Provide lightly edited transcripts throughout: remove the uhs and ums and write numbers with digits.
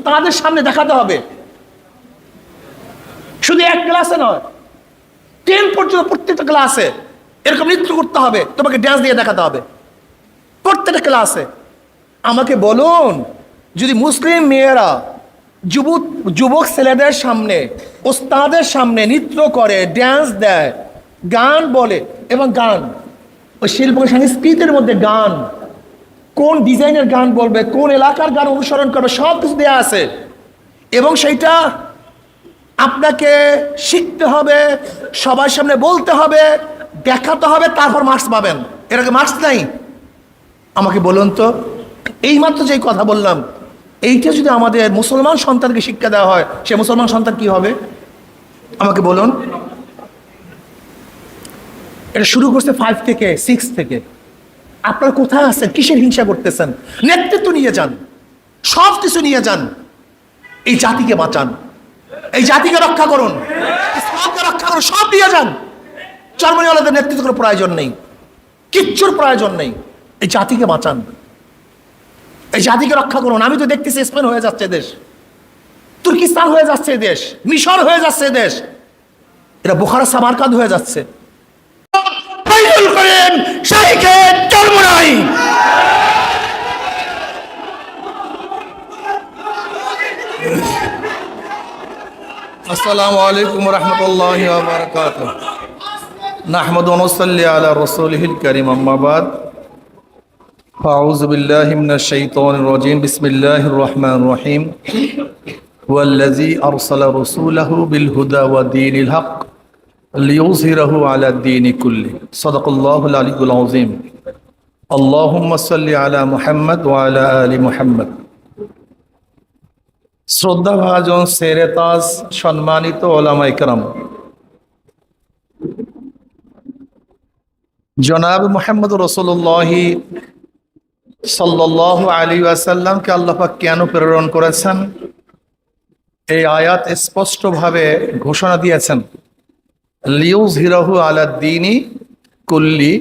উস্তাদের সামনে দেখাতে হবে। শুধু এক ক্লাসে নয়, 10 পর্যন্ত প্রত্যেকটা ক্লাসে এরকম নৃত্য করতে হবে, তোমাকে ড্যান্স দিয়ে দেখাতে হবে প্রত্যেকটা ক্লাসে। আমাকে বলুন, যদি মুসলিম মেয়েরা যুবক ছেলেদের সামনে, ওস্তাদের সামনে নৃত্য করে, ড্যান্স দেয়, গান বলে, এবং গান ওই শিল্প সংস্কৃতির মধ্যে গান, কোন ডিজাইনের গান বলবে, কোন এলাকার গান অনুসরণ করবে, সব কিছু দেওয়া আছে। এবং সেইটা আপনাকে শিখতে হবে, সবার সামনে বলতে হবে, দেখাতে হবে, তারপর মার্কস পাবেন। এর আগে মার্কস নাই। আমাকে বলুন তো, এইমাত্র যেই কথা বললাম, এইটা যদি আমাদের মুসলমান সন্তানকে শিক্ষা দেওয়া হয়, সে মুসলমান সন্তান কি হবে আমাকে বলুন। এটা শুরু করছে 5 থেকে 6 থেকে। আপনার কোথায় আছেন? কিসের হিংসা করতেছেন? নেতৃত্ব নিয়ে যান, সব কিছু নিয়ে যান, এই জাতিকে বাঁচান, এই জাতিকে রক্ষা করুন, ইসলামকে রক্ষা করুন, সব নিয়ে যান। জার্মানিওয়ালাদের নেতৃত্ব কোনো প্রয়োজন নেই, কিচ্ছুর প্রয়োজন নেই। এই জাতিকে বাঁচান, এই জাতিকে রক্ষা করুন। আমি তো দেখতেছি স্পেন হয়ে যাচ্ছে দেশ, তুর্কিস্তান হয়ে যাচ্ছে দেশ, মিশর হয়ে যাচ্ছে দেশ, এরা বুখারা সামারকান্দ হয়ে যাচ্ছে। করেন শাইখে চরমোনাই। আসসালামু আলাইকুম ওয়া রাহমাতুল্লাহি ওয়া বারাকাতুহু। নাহমাদু ওয়া নুসাল্লি আলা রাসূলিহিল কারীম, আম্মা বাদ। আউযু বিল্লাহি মিনাশ শাইতানির রাজীম। বিসমিল্লাহির রহমানির রহিম। ওয়াল্লাযী আরসালা রাসূলাহু বিল হুদা ওয়া দীনিল হক লিইয়ুযহিরাহু আলা দ্বীনি কুল্লি। সাদাকাল্লাহুল আলিয়্যুল আযীম। আল্লাহুম্মা সাল্লি আলা মুহাম্মদ ওয়া আলা আলি মুহাম্মদ। শ্রদ্ধাভাজন সেরে তাজ, সম্মানিত ওলামায়ে কেরাম, জনাব মুহাম্মদ রাসূলুল্লাহ সাল্লাল্লাহু আলাইহি ওয়াসাল্লামকে আল্লাহ পাক কেন প্রেরণ করেছেন, এই আয়াত স্পষ্টভাবে ঘোষণা দিয়েছেন। লিইয়ুযহিরাহু আলা দ্বীনি কুল্লি,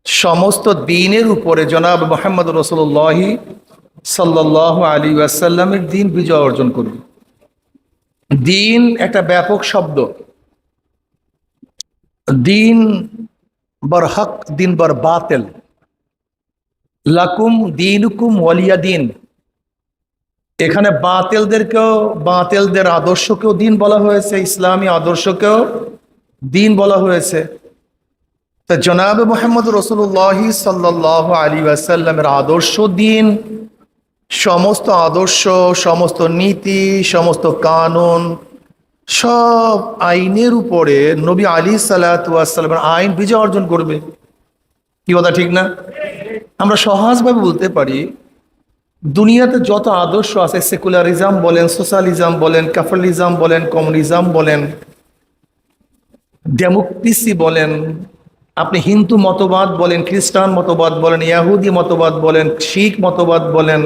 সমস্ত দ্বীনের উপরে জনাব মুহাম্মদ রাসূলুল্লাহ সাল্লাল্লাহু আলাইহি ওয়াসাল্লামের দ্বীন বিজয় অর্জন করবে। দ্বীন একটা ব্যাপক শব্দ। দ্বীন বর হক, দ্বীন বর বাতিল। লাকুম দীনুকুম ওয়ালিয়া দ্বীন। এখানে বাতিলদেরকেও, বাতিলদের আদর্শকেও দ্বীন বলা হয়েছে, ইসলামী আদর্শকেও দ্বীন বলা হয়েছে। তা জনাব মুহাম্মদ রাসূলুল্লাহ সাল্লাল্লাহু আলাইহি ওয়াসাল্লামের আদর্শ দ্বীন, সমস্ত আদর্শ, সমস্ত নীতি, সমস্ত কানুন, সব আইনের উপরে নবী আলাইহিসসালাতু ওয়াসসালামের আইন বিজয় অর্জন করবে। কি কথা ঠিক না? আমরা সহজভাবে বলতে পারি, দুনিয়াতে যত আদর্শ আছে, সেকুলারিজম বলেন, সোশ্যালিজম বলেন, ক্যাপিটালিজম বলেন, কমিউনিজম বলেন, ডেমোক্রেসি বলেন, আপনি হিন্দু মতবাদ বলেন, খ্রিস্টান মতবাদ বলেন, ইহুদি মতবাদ বলেন, শিখ মতবাদ বলেন,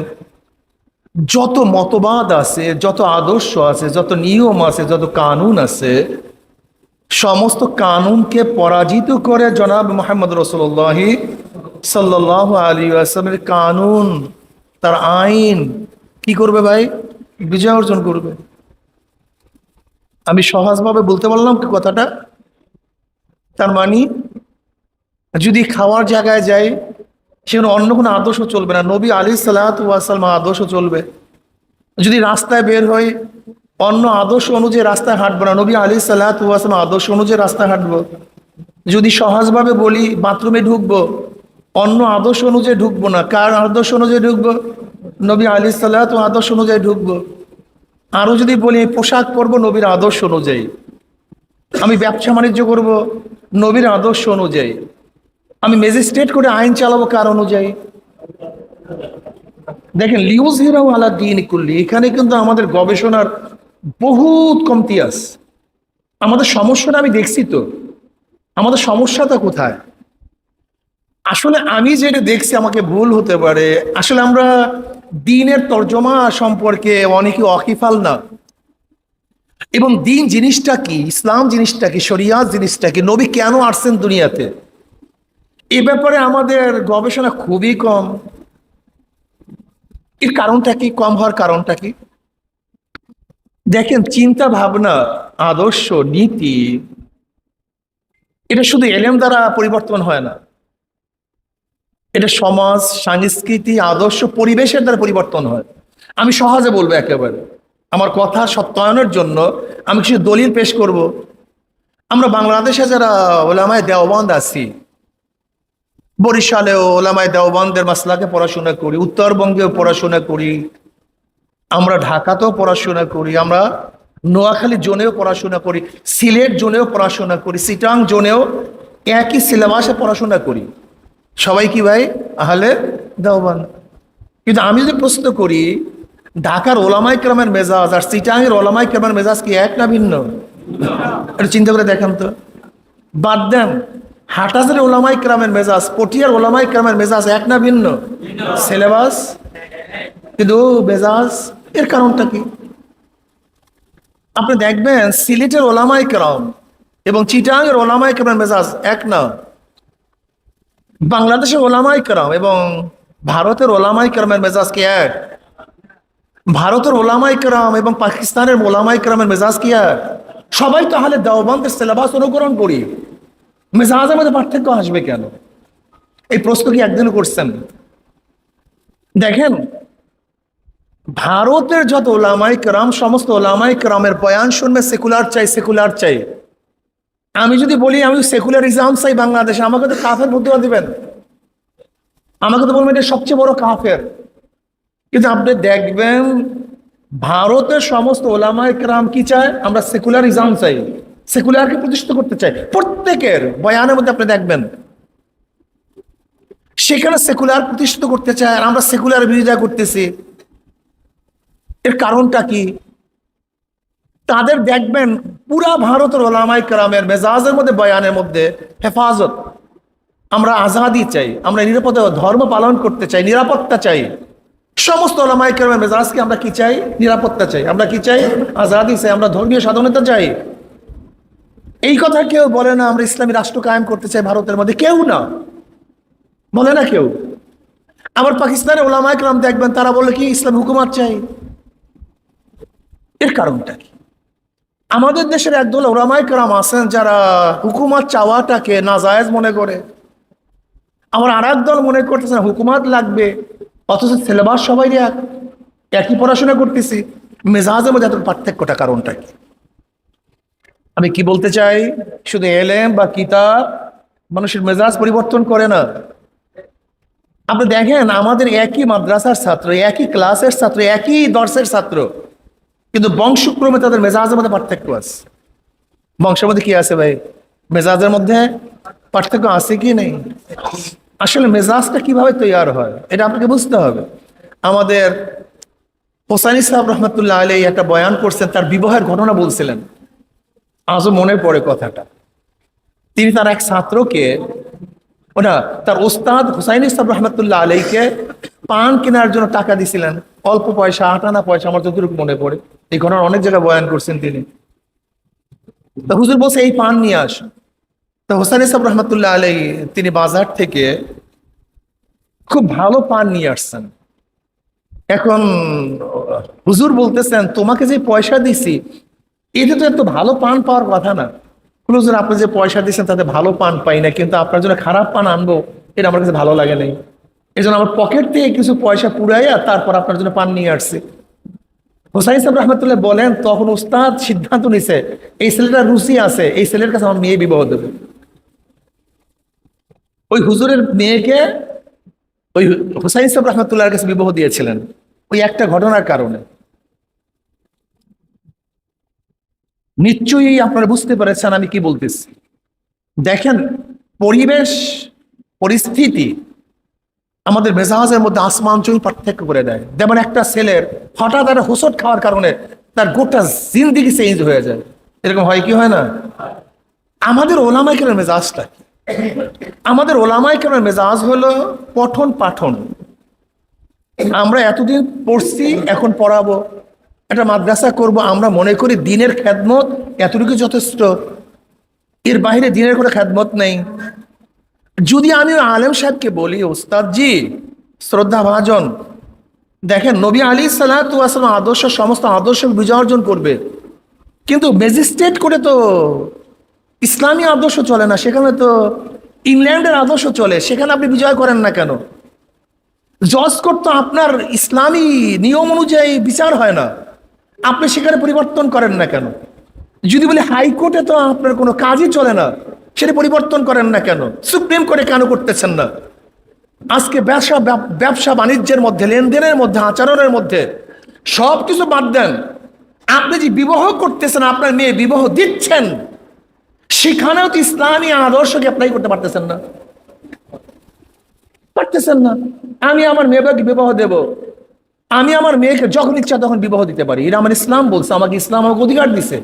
যত মতবাদ আছে, যত আদর্শ আছে, যত নিয়ম আছে, যত কানুন আছে, সমস্ত কানুনকে পরাজিত করে জনাব মুহাম্মদ রাসূলুল্লাহ সাল্লাল্লাহু আলাইহি ওয়াসাল্লামের কানুন, তার আইন কি করবে ভাই? বিজয় অর্জন করবে। আমি সহজভাবে বলতে পারলাম কি কথাটা? তার মানে যদি খাওয়ার জায়গায় যাই, সেখানে অন্য কোনো আদর্শ চলবে না, নবী আলাইহিসসালাতু ওয়াসসালাম আদর্শ চলবে। যদি রাস্তায় বের হই, অন্য আদর্শ অনুযায়ী রাস্তায় হাঁটবো না, নবী আলাইহিসসালাতু ওয়াসসালাম আদর্শ অনুযায়ী রাস্তায় হাঁটবো। যদি সহজভাবে বলি, বাথরুমে ঢুকবো, অন্য আদর্শ অনুযায়ী ঢুকবো না। কার আদর্শ অনুযায়ী ঢুকবো? নবী আলাইহিসসালাতু আদর্শ অনুযায়ী ঢুকবো। আরো যদি বলি, পোশাক পরবো নবীর আদর্শ অনুযায়ী। আমি ব্যবসা বাণিজ্য করবো নবীর আদর্শ অনুযায়ী। আমি ম্যাজিস্ট্রেট করে আইন চালাবো কার অনুযায়ী? দেখেন, লিইয়ুযহিরাহু আলা দ্বীনি কুল্লি, এখানে কিন্তু আমাদের গবেষণার বহুত কমতি আছে। আমাদের সমস্যাটা আমি দেখছি তো, আমাদের সমস্যাটা কোথায়? আসলে আমি যেটা দেখছি, আমাকে ভুল হতে পারে, আসলে আমরা দ্বীনের তর্জমা সম্পর্কে অনেকে ওয়াকিফাল না। এবং দ্বীন জিনিসটা কি, ইসলাম জিনিসটা কি, শরিয়াত জিনিসটা কি, নবী কেন আসছেন দুনিয়াতে, এ ব্যাপারে আমাদের গবেষণা খুবই কম। এর কারণটা কি? কম হওয়ার কারণটা কি? দেখেন, চিন্তা ভাবনা, আদর্শ, নীতি, এটা শুধু এলেম দ্বারা পরিবর্তন হয় না। এটা সমাজ, সংস্কৃতি, আদর্শ, পরিবেশের দ্বারা পরিবর্তন হয়। আমি সহজে বলবো, একেবারে আমার কথা সত্যায়নের জন্য আমি কিছু দলিল পেশ করব। আমরা বাংলাদেশে যারা ওলামায়ে দেওবন্দ আছি, বরিশালেও ওলামায়ে দেওবন্দের মাসলাকে পড়াশোনা করি, উত্তরবঙ্গেও পড়াশোনা করি, আমরা ঢাকাতেও পড়াশোনা করি, আমরা নোয়াখালী জোনেও পড়াশোনা করি, সিলেট জোনেও পড়াশোনা করি, চিটাং জোনেও একই সিলেবাসে পড়াশোনা করি। সবাই কি ভাই আহলে দেওবন্দ। কিন্তু আমি যদি প্রশ্ন করি, ঢাকার ওলামায়ে কেরামের মেজাজ আর চিটাংয়ের ওলামায়ে কেরামের মেজাজ কি এক না ভিন্ন? একটু চিন্তা করে দেখেন তো। বাদ দেন, হাটাজারের ওলামায়ে কেরামের মেজাজ, পটিয়ার ওলামায়ে কেরামের মেজাজ এক না ভিন্ন? সিলেবাস কিন্তু মেজাজ। এর কারণটা কি? আপনি দেখবেন সিলেটের ওলামায়ে কেরাম এবং চিটাংয়ের ওলামায়ে কেরামের মেজাজ এক না। বাংলাদেশের ওলামায়ে কেরাম এবং ভারতের ওলামায়ে কেরামের মেজাজ কি এক? ভারতের ওলামায়ে কেরাম এবং পাকিস্তানের ওলামায়ে কেরামের মেজাজ কি এক? সবাই তাহলে দেওবন্দের সিলেবাস অনুকরণ করি, মেজাজের মধ্যে পার্থক্য আসবে কেন? এই প্রশ্ন কি একদিনও করছেন? দেখেন, ভারতের যত ওলামায়ে কেরাম, সমস্ত ওলামায়ে কেরামের বয়ান শুনবে সেকুলার চাই, সেকুলার চাই। আমি যদি বলি আমি সেকুলারিজম চাই বাংলাদেশে, আমাকে তো কাফের ফতোয়া দিবেন, আমাকে তো বলবেন এটা সবচেয়ে বড় কাফের। কিন্তু আপনি দেখবেন ভারতের সমস্ত ওলামায়ে কেরাম কি চায়? আমরা সেকুলারিজম চাই, সেকুলারকে প্রতিষ্ঠিত করতে চাই। প্রত্যেকের বয়ানের মধ্যে আপনি দেখবেন সেখানে সেকুলার প্রতিষ্ঠিত করতে চায়, আর আমরা সেকুলার বিরোধিতা করতেছি। এর কারণটা কি? তাদের দেখবেন পুরা ভারতের ওলামায়ে কেরামের মেজাজের মধ্যে, বয়ানের মধ্যে হেফাজত, আমরা আজাদি চাই, আমরা নিরাপদে ধর্ম পালন করতে চাই, নিরাপত্তা চাই। সমস্ত ওলামায়ে কেরামের মেজাজকে আমরা কি চাই? নিরাপত্তা চাই। আমরা কি চাই? আজাদি চাই, আমরা ধর্মীয় স্বাধীনতা চাই। এই কথা কেউ বলে না আমরা ইসলামী রাষ্ট্র কায়েম করতে চাই ভারতের মধ্যে, কেউ না বলে না কেউ। আবার পাকিস্তানের ওলামায়ে কেরাম দেখবেন তারা বলে কি ইসলাম হুকুমত চাই। এর কারণটা কি? আমাদের দেশের একদল ওলামায়ে কেরাম আছেন যারা হুকুমত চাওয়াটাকে নাজায়েজ মনে করে, আবার আর একদল মনে করতেছেন হুকুমত লাগবে, অথচ সিলেবাস সবাই একই পড়াশোনা করতেছি। মেজাজের মধ্যে এত পার্থক্যটা কারণটা কি? আমি কি বলতে চাই, শুধু এলেম বা কিতাব মানুষের মেজাজ পরিবর্তন করে না। আপনি দেখেন আমাদের একই মাদ্রাসার ছাত্র, একই ক্লাসের ছাত্র, একই দর্শের ছাত্র, কিন্তু বংশক্রমে তাদের মেজাজের মধ্যে পার্থক্য আছে। বংশের মধ্যে কি আছে ভাই? মেজাজের মধ্যে পার্থক্য আছে কি নেই? আসলে মেজাজটা কিভাবে তৈরি হয় এটা আপনাকে বুঝতে হবে। আমাদের হোসাইনী সাহেব রহমতুল্লাহ আলাইহি একটা বয়ান করছেন, তার বিবাহের ঘটনা বলছিলেন, আজও মনে পড়ে কথাটা। তিনি তার এক ছাত্রকে, তার ওস্তাদ হোসাইনী সাহেব রহমতুল্লাহ আলাইহিকে পান কেনার জন্য টাকা দিছিলেন, অল্প পয়সা, 8 আনা পয়সা, আমার যতটুকু মনে পড়ে। এই ঘটনা অনেক জায়গায় বয়ান করছেন তিনি। তো হুজুর বলছে এই পান নিয়ে আস। তো হোসাইনী সাহেব রহমতুল্লাহ আলাইহি তিনি বাজার থেকে খুব ভালো পান নিয়ে আসছেন। এখন হুজুর বলতেছেন তোমাকে যে পয়সা দিছি এতে তো এত ভালো পান পাওয়ার কথা না। হুজুর আপনি যে পয়সা দিচ্ছেন তাতে ভালো পান পাই না, কিন্তু আপনার জন্য খারাপ পান আনবো এটা আমার কাছে ভালো লাগে নাই। এই জন্য আমার পকেট থেকে কিছু পয়সা পুরাইয়া তারপর আপনার জন্য পান নিয়ে আসছি। হোসাইন সাহেব রহমতুল্লাহ বলেন তখন উস্তাদ সিদ্ধান্ত নিছে এই ছেলেটার রুচি আছে, এই ছেলের কাছে আমার মেয়ে বিবাহ দেবে। ওই হুজুরের মেয়েকে ওই হোসাইন সাহেব রহমতুল্লাহর কাছে বিবাহ দিয়েছিলেন ওই একটা ঘটনার কারণে। নিশ্চয়ই আপনারা বুঝতে পেরেছেন আমি কি বলতেছি। দেখেন পরিবেশ, পরিস্থিতি আমাদের মেজাজের মধ্যে আসমান জমিন পার্থক্য করে দেয়। যেমন একটা ছেলের হঠাৎ একটা হোঁচট খাওয়ার কারণে তার গোটা জিন্দিগি চেঞ্জ হয়ে যায়, এরকম হয় কি হয় না? আমাদের ওলামায়ে কেরামের মেজাজটা কি? আমাদের ওলামায়ে কেরামের মেজাজ হলো পঠন পাঠন। আমরা এতদিন পড়ছি, এখন পড়াবো, একটা মাদ্রাসা করব, আমরা মনে করি দিনের খেদমত এতটুকু যথেষ্ট, এর বাইরে দিনের কোনো খেদমত নেই। যদি আমি আলেম সাহেবকে বলি ওস্তাদ জি শ্রদ্ধা ভাজন দেখেন, নবী আলাইহিস সালাতু ওয়াস সালাম আদর্শ, সমস্ত আদর্শ বিজয় অর্জন করবে, কিন্তু ম্যাজিস্ট্রেট করে তো ইসলামী আদর্শ চলে না, সেখানে তো ইংল্যান্ডের আদর্শ চলে, সেখানে আপনি বিজয় করেন না কেন? জজ করতো আপনার ইসলামী নিয়ম অনুযায়ী বিচার হয় না, আপনি সেখানে পরিবর্তন করেন না কেন? যদি বলি হাইকোর্টে তো আপনার কোনো কাজই চলে না, সেটা পরিবর্তন করেন না কেন? সুপ্রিম কোর্টে কেন করতেছেন না? আজকে ব্যবসা বাণিজ্যের মধ্যে, লেনদেনের মধ্যে, আচরণের মধ্যে সব কিছু বাদ দেন, আপনি যে বিবাহ করতেছেন, আপনার মেয়ে বিবাহ দিচ্ছেন, সেখানেও তো ইসলামী আদর্শকে অ্যাপ্লাই করতে পারতেছেন না, পারতেছেন না। আমি আমার মেয়েকে বিবাহ দেব, আমি আমার মেয়েকে যখন ইচ্ছা তখন বিবাহ দিতে পারি, এটা আমার ইসলাম বলছে, আমাকে ইসলাম আমাকে অধিকার দিছে।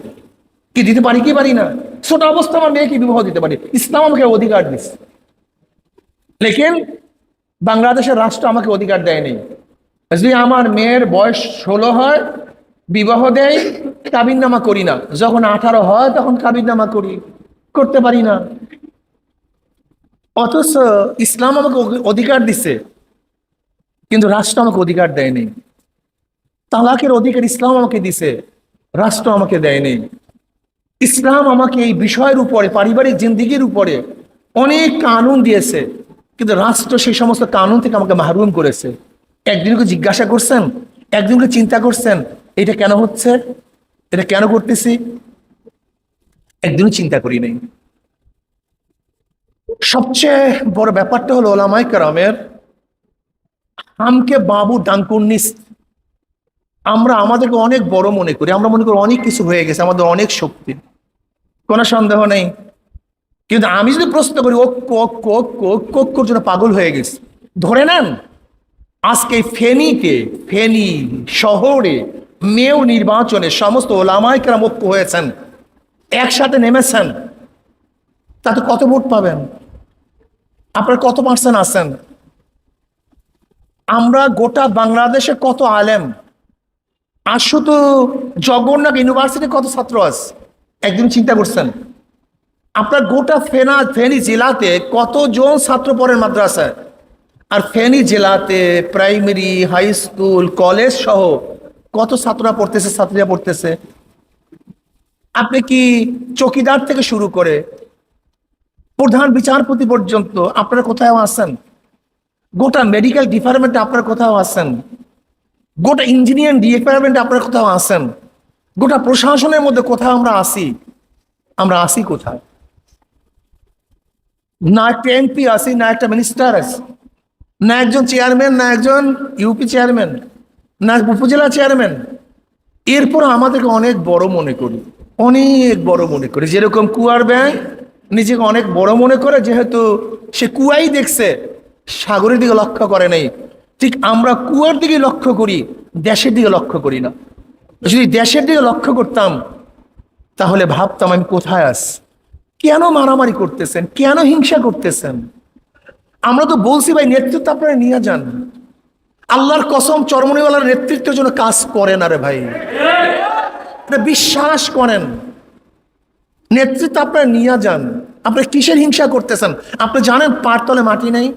কি দিতে পারি কি পারি না? ছোট অবস্থা আমার মেয়েকে বিবাহ দিতে পারি, ইসলাম আমাকে অধিকার দিছে। লেকিন বাংলাদেশের রাষ্ট্র আমাকে অধিকার দেয়নি। যদি আমার মেয়ের বয়স 16 হয়, বিবাহ দেয়, কাবিননামা করি না, যখন 18 হয় তখন কাবিননামা করি, করতে পারি না। অথচ ইসলাম আমাকে অধিকার দিছে, কিন্তু রাষ্ট্র আমাকে অধিকার দেয়নি। তালাকের অধিকার ইসলাম আমাকে দিছে, রাষ্ট্র আমাকে দেয়নি। ইসলাম আমাকে এই বিষয়ের উপরে, পারিবারিক জিন্দিগির উপরে অনেক কানুন দিয়েছে, কিন্তু রাষ্ট্র সেই সমস্ত কানুন থেকে আমাকে মাহরুম করেছে। একদিনকে জিজ্ঞাসা করছেন, একদিনকে চিন্তা করছেন এটা কেন হচ্ছে, এটা কেন করতেছি? একদিনও চিন্তা করি নাই। সবচেয়ে বড় ব্যাপারটা হলো ওলামায়ে কেরামের আমকে বাবু ডানকুন্নিস, আমরা আমাদেরকে অনেক বড় মনে করি, আমরা মনে করি অনেক কিছু হয়ে গেছে, আমাদের অনেক শক্তি, কোনো সন্দেহ নেই। কিন্তু আমি যদি প্রশ্ন করি ঐক্য ঐক্য ঐক্য ঐক্য ঐক্যর জন্য পাগল হয়ে গেছে, ধরে নেন আজকে ফেনী শহরে মেয়র নির্বাচনে সমস্ত ওলামায়ে কেরাম ঐক্য হয়েছেন, একসাথে নেমেছেন, তাতে কত ভোট পাবেন? আপনার কত পার্সেন্ট আছেন? আমরা গোটা বাংলাদেশে কত আলেম, আর শুধু জগন্নাথ ইউনিভার্সিটি কত ছাত্র আছে, একদিন চিন্তা করছেন? আপনার গোটা ফেনী জেলাতে কতজন ছাত্র পড়েন মাদ্রাসায়, আর ফেনী জেলাতে প্রাইমারি, হাই স্কুল, কলেজ সহ কত ছাত্ররা পড়তেছে, ছাত্রীরা পড়তেছে? আপনি কি চৌকিদার থেকে শুরু করে প্রধান বিচারপতি পর্যন্ত আপনারা কোথাও আছেন? গোটা মেডিকেল ডিপার্টমেন্টে আপনারা কোথাও আছেন? গোটা ইঞ্জিনিয়ারিং ডিপার্টমেন্টে আপনারা কোথাও আছেন? গোটা প্রশাসনের মধ্যে কোথাও আমরা আসি? আমরা আসি কোথায়? না একটা এমপি আসি, না একটা মিনিস্টার আছে, না একজন চেয়ারম্যান, না একজন ইউপি চেয়ারম্যান, না উপজেলা চেয়ারম্যান। এরপর আমাদেরকে অনেক বড় মনে করি, অনেক বড় মনে করি। যেরকম কুয়ার ব্যাঙ নিজেকে অনেক বড় মনে করে, যেহেতু সে কুয়াই দেখছে, সাগরের দিকে লক্ষ্য করে নাই, ঠিক আমরা কুয়ার দিকে লক্ষ্য করি, দেশের দিকে লক্ষ্য করি না। যদি দেশের দিকে লক্ষ্য করতাম তাহলে ভাবতাম আমি কোথায় আছি, কেন মারামারি করতেছেন, কেন হিংসা করতেছেন? আমরা তো বলছি ভাই নেতৃত্ব আপনারা নিয়ে যান, আল্লাহর কসম চরমনিওয়ালার নেতৃত্বের জন্য কাজ করেন, আরে ভাই বিশ্বাস করেন, নেতৃত্ব আপনারা নিয়ে যান। আপনারা কিসের হিংসা করতেছেন? আপনি জানেন পার তলে মাটি নেই?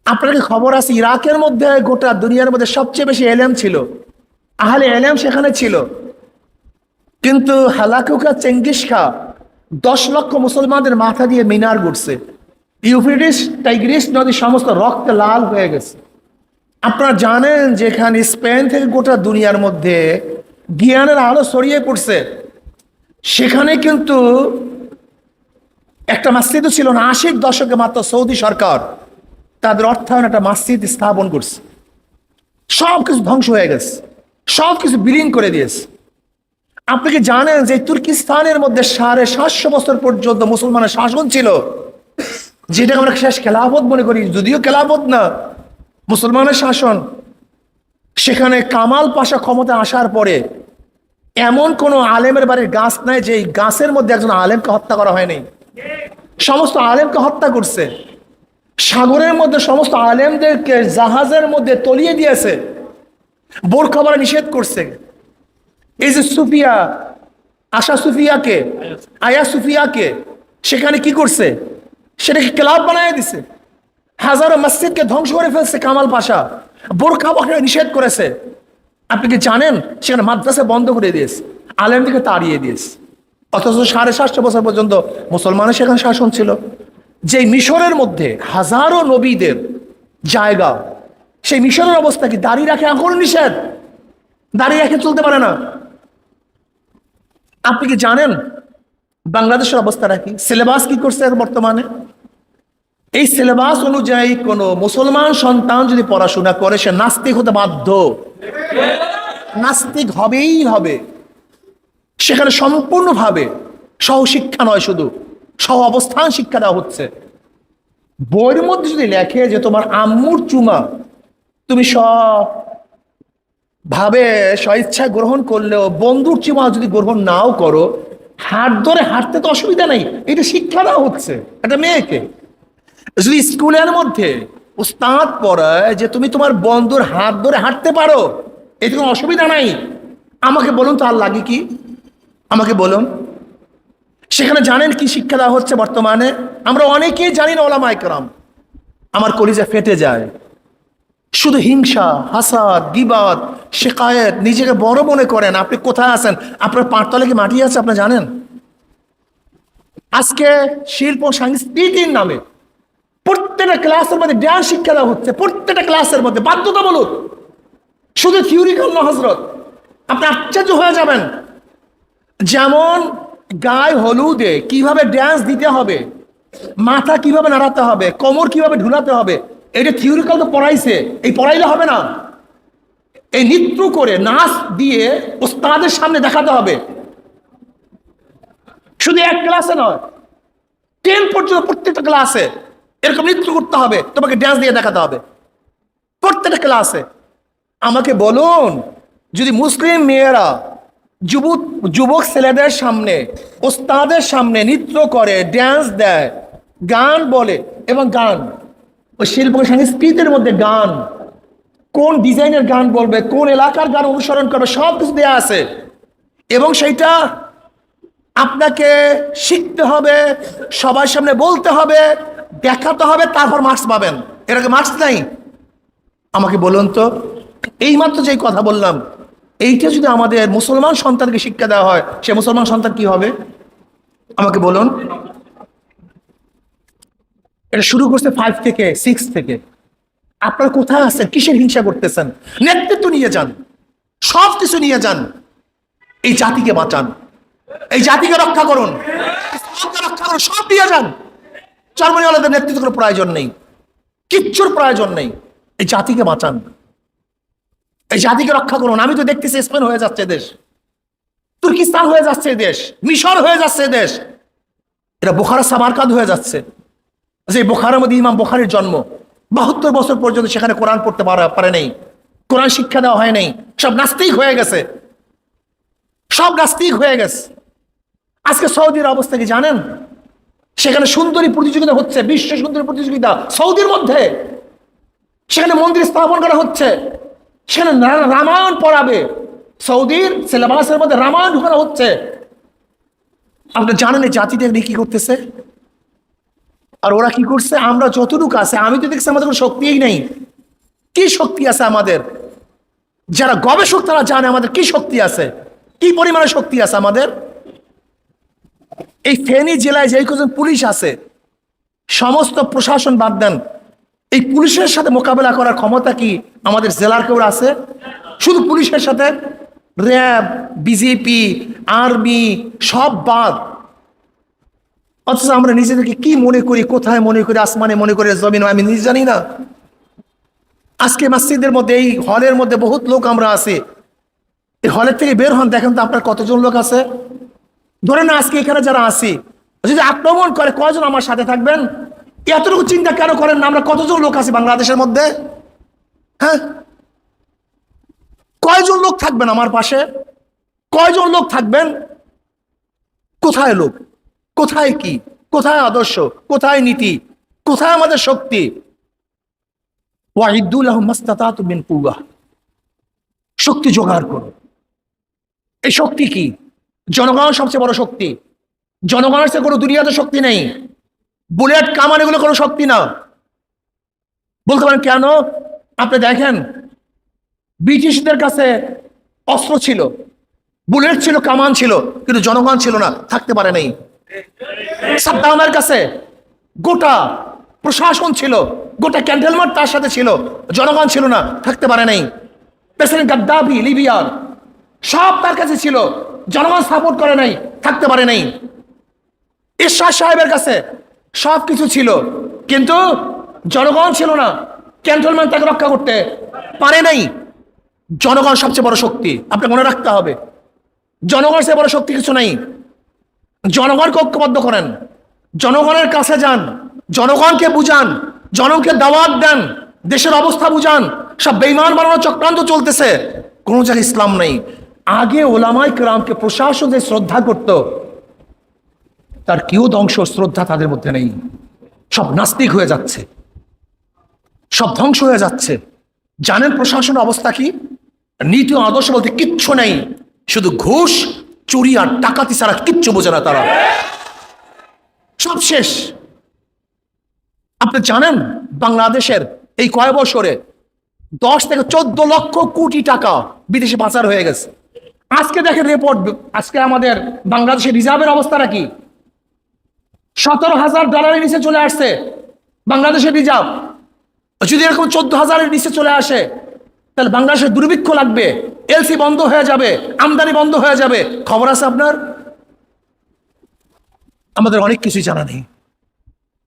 আপনার কি খবর আছে ইরাকের মধ্যে গোটা দুনিয়ার মধ্যে সবচেয়ে বেশি এলেম ছিল, আহলে এলেম সেখানে ছিল, কিন্তু হালাকুকা চেঙ্গিস খা 10 লক্ষ মুসলমানদের মাথা দিয়ে মিনার ঘুরছে, ইউফ্রেটিস টাইগ্রিস নদী সমস্ত রক্তে লাল হয়ে গেছে। আপনারা জানেন যেখানে স্পেন থেকে গোটা দুনিয়ার মধ্যে জ্ঞানের আলো ছড়িয়ে পড়ছে, সেখানে কিন্তু একটা মসজিদও ছিল না। 80 দশকে মাত্র সৌদি সরকার তাদের অর্থায়ন একটা মসজিদ স্থাপন করছে, সব কিছু ধ্বংস হয়ে গেছে, সব কিছু বিলীন করে দিয়েছে। আপনি কি জানেন যে তুর্কিস্তানের মধ্যে 750 বছর পর্যন্ত মুসলমানের শাসন ছিল, যেটাকে আমরা শেষ খেলাফত মনে করি, যদিও খেলাফত না, মুসলমানের শাসন। সেখানে কামাল পাশা ক্ষমতা আসার পরে এমন কোন আলেমের বাড়ির গাছ নাই যে গাছের মধ্যে একজন আলেমকে হত্যা করা হয়নি, সমস্ত আলেমকে হত্যা করছে। সাগরের মধ্যে সমস্ত আলেমদেরকে জাহাজের মধ্যে তলিয়ে দিয়েছে, বোরখা পরা নিষেধ করছে। এই যে সুফিয়া, আয়া সুফিয়াকে সেখানে কি করছে? সেটাকে ক্লাব বানায় দিছে, হাজারো মসজিদকে ধ্বংস করে ফেলছে কামাল পাশা। বোরকা পরা নিষেধ করেছে। আপনি কি জানেন সেখানে মাদ্রাসা বন্ধ করে দিয়েছে, আলেমদেরকে তাড়িয়ে দিয়েছে। অথচ 750 বছর পর্যন্ত মুসলমানের সেখানে শাসন ছিল। যে মিশরের মধ্যে হাজারো নবীদের জায়গা, সেই মিশরের অবস্থা কি? দাঁড়িয়ে রাখে এখন নিষেধ, দাঁড়িয়ে রাখে চলতে পারে না। আপনি কি জানেন বাংলাদেশের অবস্থাটা কি? সিলেবাস কি করছে বর্তমানে? এই সিলেবাস অনুযায়ী কোন মুসলমান সন্তান যদি পড়াশোনা করে সে নাস্তিক হতে বাধ্য, নাস্তিক হবেই হবে। সেখানে সম্পূর্ণভাবে সহশিক্ষা নয়, শুধু সহ অবস্থান শিক্ষা দেওয়া হচ্ছে। বইয়ের মধ্যে যদি লেখে যে তোমার আম্মুর চুমা তুমি ভাবে স্বেচ্ছা গ্রহণ করলেও বন্ধুর চুমা যদি গ্রহণ নাও করো, হাত ধরে হাঁটতে তো অসুবিধা নেই, এটা শিক্ষা দেওয়া হচ্ছে একটা মেয়েকে। যদি স্কুলের মধ্যে উস্তাদ পড়ায় যে তুমি তোমার বন্ধুর হাত ধরে হাঁটতে পারো, এতে কোনো অসুবিধা নাই, আমাকে বলুন তো আর লাগে কি? আমাকে বলুন। সেখানে জানেন কি শিক্ষা দেওয়া হচ্ছে বর্তমানে? আমরা অনেকেই জানি না, ওলামায়ে কেরাম। আমার কলিজা ফেটে যায়। শুধু হিংসা, হাসাদ, গীবাত, শিকায়েত, নিজেকে বড় মনে করেন। আপনি কোথায় আছেন? আপনার পাঁচতলে কি মাটি আছে আপনি জানেন? আজকে শিল্প সংস্কৃতির নামে প্রত্যেকটা ক্লাসের মধ্যে জ্ঞান শিক্ষা দেওয়া হচ্ছে, প্রত্যেকটা ক্লাসের মধ্যে বাধ্যতামূলক, শুধু থিওরিক্যাল না হযরত। আপনি আশ্চর্য হয়ে যাবেন। যেমন গায়ে হলুদে কিভাবে ড্যান্স দিতে হবে, মাথা কিভাবে নাড়াতে হবে, কোমর কিভাবে ঢুলাতে হবে, এটা থিওরিক্যাল তো পড়াইছে, এই পড়াইলে হবে না। এই নৃত্য করে নাচ দিয়ে ওস্তাদের সামনে দেখাতে হবে। শুধু এক ক্লাসে নয়, 10 পর্যন্ত প্রত্যেকটা ক্লাসে এরকম নৃত্য করতে হবে, তোমাকে ড্যান্স দিয়ে দেখাতে হবে প্রত্যেকটা ক্লাসে। আমাকে বলুন, যদি মুসলিম মেয়েরা যুবক ছেলেদের সামনে, ওস্তাদের সামনে নৃত্য করে, ড্যান্স দেয়, গান বলে, এবং গান ওই শিল্প সংস্কৃতির মধ্যে গান, কোন ডিজাইনের গান বলবে, কোন এলাকার গান অনুসরণ করবে, সব কিছু দেওয়া আছে। এবং সেইটা আপনাকে শিখতে হবে, সবার সামনে বলতে হবে, দেখাতে হবে, তারপর মার্কস পাবেন। এর আগে মার্কস নাই। আমাকে বলুন তো, এইমাত্র যে কথা বললাম, এইটা যদি আমাদের মুসলমান সন্তানকে শিক্ষা দেওয়া হয়, সে মুসলমান সন্তান কি হবে? আমাকে বলুন। এটা শুরু করছে 5 থেকে 6 থেকে। আপনার কোথায় আছেন? কিসের হিংসা করতেছেন? নেতৃত্ব নিয়ে যান, সব কিছু নিয়ে যান, এই জাতিকে বাঁচান, এই জাতিকে রক্ষা করুন, রক্ষা করুন, সব দিয়ে যান। জার্মানিওয়ালাদের নেতৃত্ব কোনো প্রয়োজন নেই, কিচ্ছুর প্রয়োজন নেই। এই জাতিকে বাঁচান, এই জাতিকে রক্ষা করুন। আমি তো দেখতেছি স্পেন হয়ে যাচ্ছে দেশ, তুর্কিস্তান হয়ে যাচ্ছে দেশ, মিশর হয়ে যাচ্ছে দেশ, এটা বুখারা সামারকান্দ হয়ে যাচ্ছে। যে বুখারার মধ্যে ইমাম বুখারীর জন্ম, 72 বছর পর্যন্ত সেখানে কোরআন পড়তে পারে নাই, কোরআন শিক্ষা দেওয়া হয় নাই, সব নাস্তিক হয়ে গেছে, সব নাস্তিক হয়ে গেছে। আজকে সৌদির অবস্থা কি জানেন? সেখানে সুন্দরী প্রতিযোগিতা হচ্ছে, বিশ্ব সুন্দরী প্রতিযোগিতা সৌদির মধ্যে। সেখানে মন্দির স্থাপন করা হচ্ছে, সেখানে রামায়ণ পড়াবে, সৌদির সিলেবাসের মধ্যে রামায়ণ ঢুকানো হচ্ছে। আপনি জানেন এই জাতিদের কি করতেছে? আর ওরা কি করছে? আমরা যতটুকু আছে, আমি তো দেখছি আমাদের কোনো শক্তিই নেই। কি শক্তি আছে আমাদের? যারা গবেষক তারা জানে আমাদের কি শক্তি আছে, কি পরিমাণে শক্তি আছে আমাদের। এই ফেনী জেলায় যে কজন পুলিশ আছে, সমস্ত প্রশাসন বাদ দেন, এই পুলিশের সাথে মোকাবেলা করার ক্ষমতা কি আমাদের জেলার কেউ আছে? শুধু পুলিশের সাথে র্যাব, বিজেপি, আর্মি সব বাদ। অথচ আমরা নিজেদেরকে কি মনে করি, কোথায় মনে করি, আসমানে মনে করি, জমিন আমি নিজে জানি না। আজকে মসজিদের মধ্যে, এই হলের মধ্যে বহুত লোক আমরা আছি, এই হলের থেকে বের হন, দেখেন তো আপনার কতজন লোক আছে। ধরেন আজকে এখানে যারা আছি, যদি আক্রমণ করে কয়জন আমার সাথে থাকবেন? এতটুকু চিন্তা কেন করেন না? আমরা কতজন লোক আছি বাংলাদেশের মধ্যে? হ্যাঁ, কয়জন লোক থাকবেন আমার পাশে? কয়জন লোক থাকবেন? কোথায় লোক, কোথায় কি, কোথায় আদর্শ, কোথায় নীতি, কোথায় আমাদের শক্তি? ওয়াইদু লাহুম মাসতাতাতু মিন কুওয়া, শক্তি জোগাড় করো। এই শক্তি কি? জনগণ সবচেয়ে বড় শক্তি। জনগণের চেয়ে কোনো দুনিয়াতে শক্তি নেই। বুলেট, কামান এগুলো কোনো শক্তি না। বলতে পারেন কেন? আপনি দেখেন, ব্রিটিশদের কাছে অস্ত্র ছিল, বুলেট ছিল, কামান ছিল, কিন্তু জনগণ ছিল না, থাকতে পারে নাই। সাদ্দামের কাছে গোটা প্রশাসন ছিল, গোটা ক্যান্টনমেন্ট তার সাথে ছিল, জনগণ ছিল না, থাকতে পারে নাই। প্রেসিডেন্ট গাদ্দাফি লিবিয়ার, সব তার কাছে ছিল, জনগণ সাপোর্ট করে নাই, থাকতে পারে নাই। ঈশ্বর সাহেবের কাছে সব কিছু ছিল, কিন্তু জনগণ ছিল না, ক্যান্টনমেন্ট তাকে রক্ষা করতে পারে নাই। জনগণ সবচেয়ে বড় শক্তি, আপনাকে মনে রাখতে হবে। জনগণ সে বড় শক্তি কিছু নাই। জনগণকে ঐক্যবদ্ধ করেন, জনগণের কাছে যান, জনগণকে বুঝান, জনগণকে দাওয়াত দেন, দেশের অবস্থা বুঝান। সব বেঈমান বানানোর চক্রান্ত চলতেছে, কোনো জায়গায় ইসলাম নেই। আগে ওলামায়ে কেরামকে প্রশাসন যে শ্রদ্ধা করত, তার কেউ ধ্বংস শ্রদ্ধা তাদের মধ্যে নেই। সব নাস্তিক হয়ে যাচ্ছে, সব ধ্বংস হয়ে যাচ্ছে। জানেন প্রশাসনের অবস্থা কি? নীতি ও আদর্শ বলতে কিচ্ছু নেই, শুধু ঘুষ, চুরি আর ডাকাতি ছাড়া কিচ্ছু বোঝে না তারা, সব শেষ। আপনি জানেন বাংলাদেশের এই কয় বছরে 10 থেকে 14 লক্ষ কোটি টাকা বিদেশে পাচার হয়ে গেছে। আজকে দেখেন রিপোর্ট, আজকে আমাদের বাংলাদেশের রিজার্ভের অবস্থাটা কি? $17,000 নিচে চলে আসছে বাংলাদেশের রিজার্ভ। যদি এরকম 14,000-এর নিচে চলে আসে, তাহলে বাংলাদেশের দুর্ভিক্ষ লাগবে, এলসি বন্ধ হয়ে যাবে, আমদানি বন্ধ হয়ে যাবে। খবর আছে আপনার? আমাদের অনেক কিছুই জানা নেই।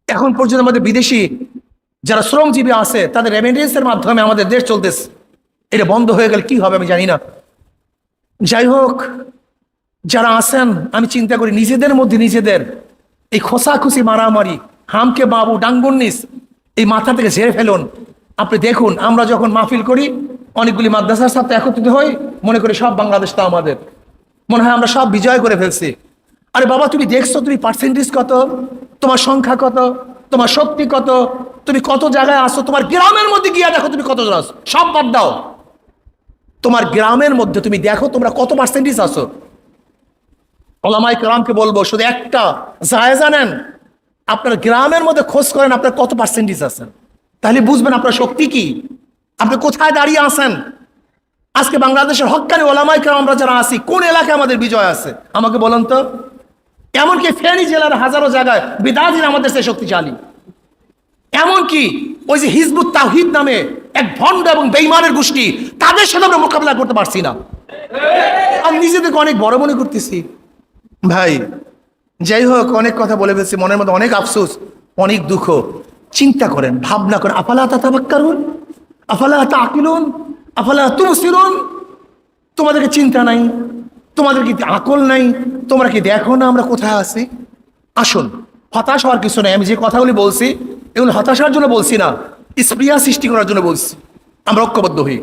এখন পর্যন্ত আমাদের বিদেশি যারা শ্রমজীবী আছে, তাদের রেমিটেন্সের মাধ্যমে আমাদের দেশ চলতেছে। এটা বন্ধ হয়ে গেলে কি হবে আমি জানি না। যাই হোক, যারা আছেন, আমি চিন্তা করি নিজেদের মধ্যে নিজেদের এই খোসাখুসি মারামারি, হামকে বাবু ডাঙ্গুন্নিস, এই মাথা থেকে ঝেড়ে ফেলুন। আপনি দেখুন, আমরা যখন মাহফিল করি, অনেকগুলি মাদ্রাসার সাথে একত্রিত হই, মনে করি সব বাংলাদেশটা আমাদের, মনে হয় আমরা সব বিজয় করে ফেলছি। আরে বাবা, তুমি দেখছো তুমি পার্সেন্টেজ কত, তোমার সংখ্যা কত, তোমার শক্তি কত, তুমি কত জায়গায় আসো, তোমার গ্রামের মধ্যে গিয়ে দেখো তুমি কতজন আসো, সব বাদ দাও। তোমার গ্রামের মধ্যে তুমি দেখো তোমরা কত পার্সেন্টেজ আসো। ওলামায়ে কেরামকে বলবো শুধু একটা জায়েজা নেন, আপনার গ্রামের মধ্যে খোঁজ করেন আপনার কত পার্সেন্টেজ আছেন, তাহলে বুঝবেন আপনার শক্তি কি, আপনি কোথায় দাঁড়িয়ে আছেন। আজকে বাংলাদেশের হক্কানি ওলামায়ে কেরাম আমরা যারা আছি, কোন এলাকায় আমাদের বিজয় আছে আমাকে বলুন তো। এমনকি ফেনী জেলার হাজারো জায়গায় বিদাতিরা আমাদের সে শক্তিশালী। এমনকি ওই যে হিজবুত তাওহীদ নামে এক ভণ্ড এবং বেঈমানের গোষ্ঠী, তাদের সাথে আমরা মোকাবিলা করতে পারছি না। আমি নিজেদেরকে অনেক বড় মনে করতেছি ভাই। যাই হোক, অনেক কথা বলে ফেলছি, মনের মধ্যে অনেক আফসোস, অনেক দুঃখ। চিন্তা করেন, ভাবনা করেন, আফালা তাতাফাক্কারুন, আফালা তাকিলুন, আফালা তুবসিরুন। তোমাদেরকে চিন্তা নাই, তোমাদের কি আকল নাই? তোমরা কি দেখো না আমরা কোথায় আছি? আসুন, হতাশ হওয়ার কিছু নেই। আমি যে কথাগুলি বলছি, এগুলো হতাশার জন্য বলছি না, স্প্রিয়া সৃষ্টি করার জন্য বলছি। আমরা ঐক্যবদ্ধ হই,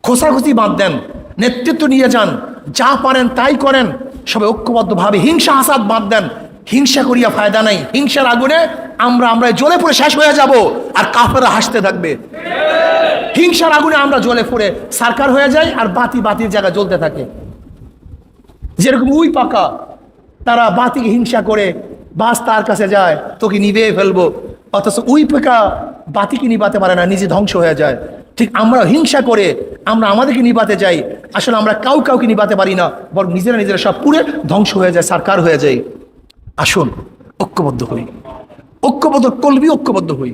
খোসাখুসি বাদ দেন, নেতৃত্ব নিয়ে যান, যা পারেন তাই করেন, সবাই ঐক্যবদ্ধভাবে। হিংসা হাসাদ বাদ দেন, হিংসা করিয়া ফায়দা নাই। হিংসার আগুনে আমরা জ্বলে পড়ে শেষ হয়ে যাব, আর কাফেররা হাসতে থাকবে। হিংসার আগুনে আমরা জ্বলে পড়ে সারকার হয়ে যাই, আর বাতির জায়গা জ্বলতে থাকে। যেরকম উই পাকা, তারা বাতিকে হিংসা করে বাস তার কাছে যায়, তোকে নিভে ফেলবো, অথচ উই পাকা বাতিকে নিবাতে পারে না, নিজে ধ্বংস হয়ে যায়। ঠিক আমরা হিংসা করে আমরা আমাদেরকে নিবাতে যাই, আসলে আমরা কাউকে নিবাতে পারি না, বরং নিজেরা সব পুরে ধ্বংস হয়ে যায়, সারকার হয়ে যায়। আসুন ঐক্যবদ্ধ হই, ঐক্যবদ্ধ কলবি ঐক্যবদ্ধ হই,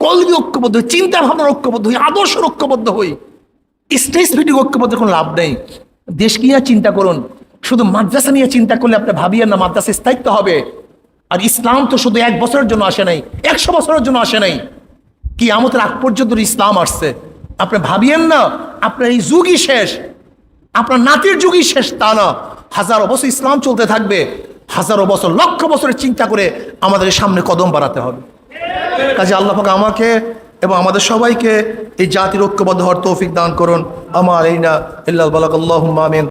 কলবি ঐক্যবদ্ধ হই, চিন্তা ভাবনার ঐক্যবদ্ধ হই, আদর্শের ঐক্যবদ্ধ হই। স্টেজ ভিত্তিক ঐক্যবদ্ধ কোনো লাভ নেই। দেশ নিয়ে চিন্তা করুন, শুধু মাদ্রাসা নিয়ে চিন্তা করলে আপনি ভাবিয়েন না মাদ্রাসা স্থায়িত্ব হবে। আর ইসলাম তো শুধু 1 বছরের জন্য আসে নাই, 100 বছরের জন্য আসে নাই, কিয়ামতের আগ পর্যন্ত ইসলাম আসছে। আপনি ভাবিয়েন না আপনার এই যুগই শেষ, আপনার নাতির যুগই শেষ, তা না। হাজারো বছর ইসলাম চলতে থাকবে, হাজারো বছর, লক্ষ বছরের চিন্তা করে আমাদের সামনে কদম বাড়াতে হবে। কাজে আল্লাহ পাক আমাকে এবং আমাদের সবাইকে এই জাতির ঐক্যবদ্ধ হওয়ার তৌফিক দান করুন। আমার এই না ইল্লাল বালাক, আল্লাহুম্মা আমিন।